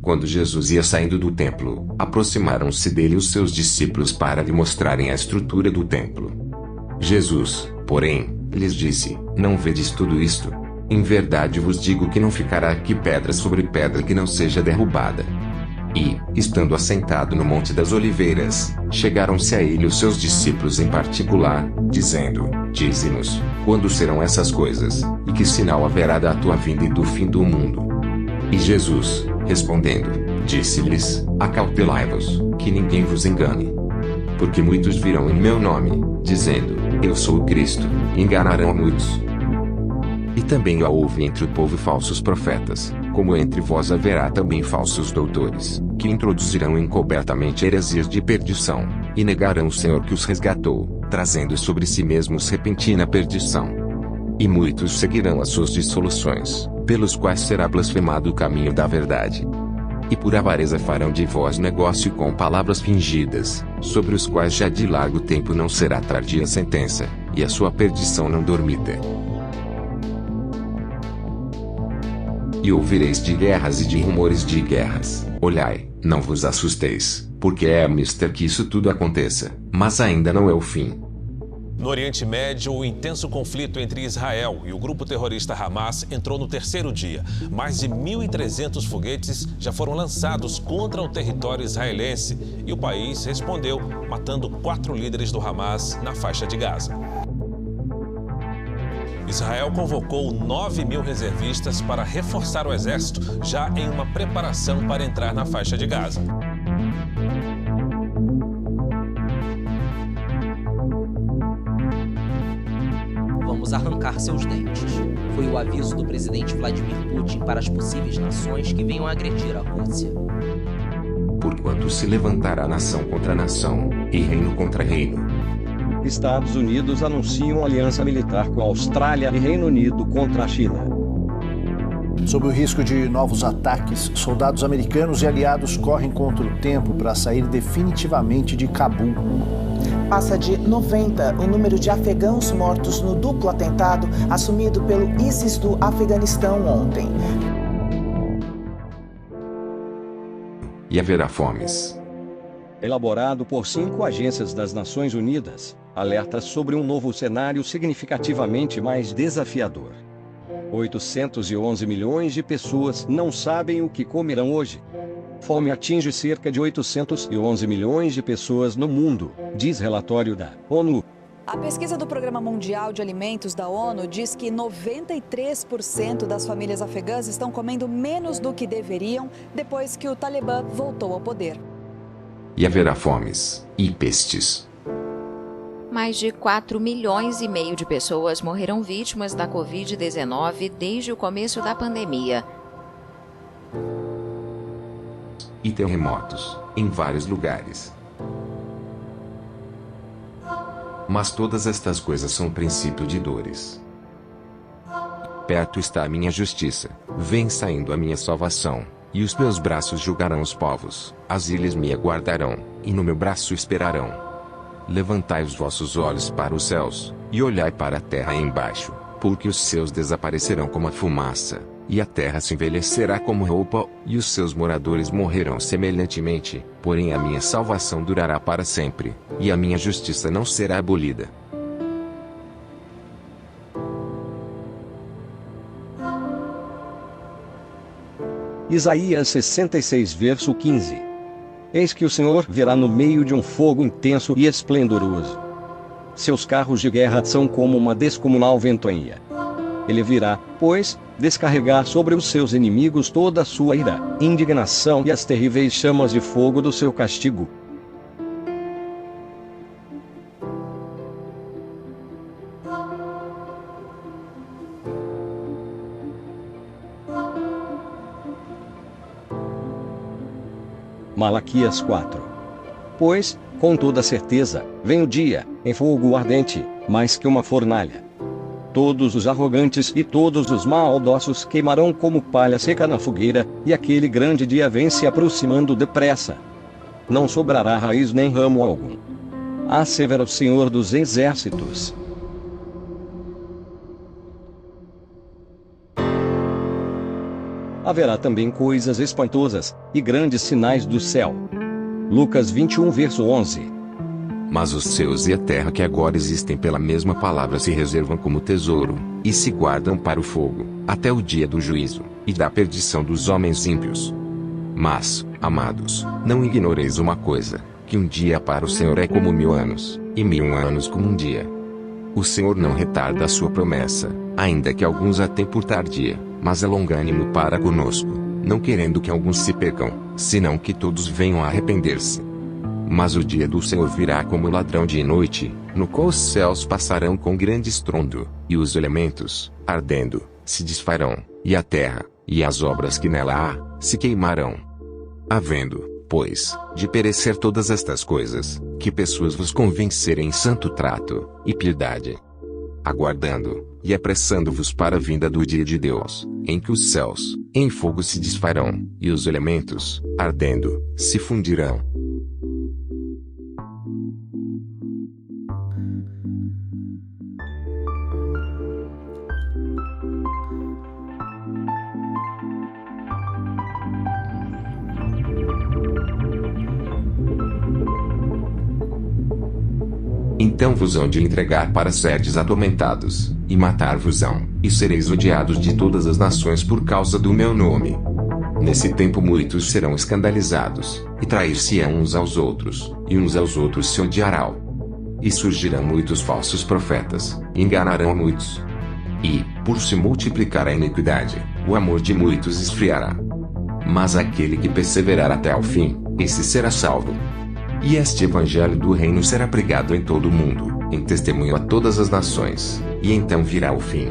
Quando Jesus ia saindo do templo, aproximaram-se dele os seus discípulos para lhe mostrarem a estrutura do templo. Jesus, porém, lhes disse: Não vedes tudo isto? Em verdade vos digo que não ficará aqui pedra sobre pedra que não seja derrubada. E, estando assentado no Monte das Oliveiras, chegaram-se a ele os seus discípulos em particular, dizendo: Dize-nos, quando serão essas coisas, e que sinal haverá da tua vinda e do fim do mundo? E Jesus, respondendo, disse-lhes: Acautelai-vos, que ninguém vos engane. Porque muitos virão em meu nome, dizendo: Eu sou o Cristo, e enganarão a muitos. E também houve entre o povo falsos profetas, como entre vós haverá também falsos doutores, que introduzirão encobertamente heresias de perdição, e negarão o Senhor que os resgatou, trazendo sobre si mesmos repentina perdição. E muitos seguirão as suas dissoluções, pelos quais será blasfemado o caminho da verdade. E por avareza farão de vós negócio com palavras fingidas, sobre os quais já de largo tempo não será tardia a sentença, e a sua perdição não dormita. E ouvireis de guerras e de rumores de guerras. Olhai, não vos assusteis, porque é mister que isso tudo aconteça, mas ainda não é o fim. No Oriente Médio, o intenso conflito entre Israel e o grupo terrorista Hamas entrou no terceiro dia. Mais de 1.300 foguetes já foram lançados contra o território israelense e o país respondeu, matando 4 líderes do Hamas na faixa de Gaza. Israel convocou 9.000 reservistas para reforçar o exército, já em uma preparação para entrar na faixa de Gaza. Vamos arrancar seus dentes. Foi o aviso do presidente Vladimir Putin para as possíveis nações que venham agredir a Rússia. Porquanto se levantará nação contra nação, e reino contra reino. Estados Unidos anunciam aliança militar com a Austrália e Reino Unido contra a China. Sob o risco de novos ataques, soldados americanos e aliados correm contra o tempo para sair definitivamente de Cabul. Passa de 90 o número de afegãos mortos no duplo atentado assumido pelo ISIS do Afeganistão ontem. E haverá fomes. Elaborado por 5 agências das Nações Unidas, alerta sobre um novo cenário significativamente mais desafiador. 811 milhões de pessoas não sabem o que comerão hoje. Fome atinge cerca de 811 milhões de pessoas no mundo, diz relatório da ONU. A pesquisa do Programa Mundial de Alimentos da ONU diz que 93% das famílias afegãs estão comendo menos do que deveriam depois que o Talibã voltou ao poder. E haverá fomes e pestes. Mais de 4,5 milhões de pessoas morreram vítimas da Covid-19 desde o começo da pandemia. E terremotos, em vários lugares. Mas todas estas coisas são o princípio de dores. Perto está a minha justiça, vem saindo a minha salvação, e os meus braços julgarão os povos, as ilhas me aguardarão, e no meu braço esperarão. Levantai os vossos olhos para os céus, e olhai para a terra embaixo, porque os seus desaparecerão como a fumaça, e a terra se envelhecerá como roupa, e os seus moradores morrerão semelhantemente, porém a minha salvação durará para sempre, e a minha justiça não será abolida. Isaías 66, verso 15. Eis que o Senhor virá no meio de um fogo intenso e esplendoroso. Seus carros de guerra são como uma descomunal ventania. Ele virá, pois, descarregar sobre os seus inimigos toda a sua ira, indignação e as terríveis chamas de fogo do seu castigo. Malaquias 4. Pois, com toda certeza, vem o dia, em fogo ardente, mais que uma fornalha. Todos os arrogantes e todos os maldosos queimarão como palha seca na fogueira, e aquele grande dia vem se aproximando depressa. Não sobrará raiz nem ramo algum. Assevera o Senhor dos Exércitos. haverá também coisas espantosas e grandes sinais do céu. Lucas 21, verso 11. Mas os céus e a terra que agora existem pela mesma palavra se reservam como tesouro, e se guardam para o fogo, até o dia do juízo, e da perdição dos homens ímpios. Mas, amados, não ignoreis uma coisa, que um dia para o Senhor é como 1000 anos, e 1000 anos como um dia. O Senhor não retarda a sua promessa, ainda que alguns a tenham por tardia, mas é longânimo para conosco, não querendo que alguns se percam, senão que todos venham a arrepender-se. Mas o dia do Senhor virá como ladrão de noite, no qual os céus passarão com grande estrondo, e os elementos, ardendo, se desfarão, e a terra, e as obras que nela há, se queimarão. Havendo, pois, de perecer todas estas coisas, que pessoas vos convencerem em santo trato, e piedade. Aguardando, e apressando-vos para a vinda do dia de Deus, em que os céus, em fogo se desfarão, e os elementos, ardendo, se fundirão. Então vos hão de entregar para serdes atormentados, e matar-vos-ão, e sereis odiados de todas as nações por causa do meu nome. Nesse tempo muitos serão escandalizados, e trair-se-ão uns aos outros, e uns aos outros se odiarão. E surgirão muitos falsos profetas, e enganarão a muitos. E, por se multiplicar a iniquidade, o amor de muitos esfriará. Mas aquele que perseverar até ao fim, esse será salvo. E este evangelho do reino será pregado em todo o mundo, em testemunho a todas as nações, e então virá o fim.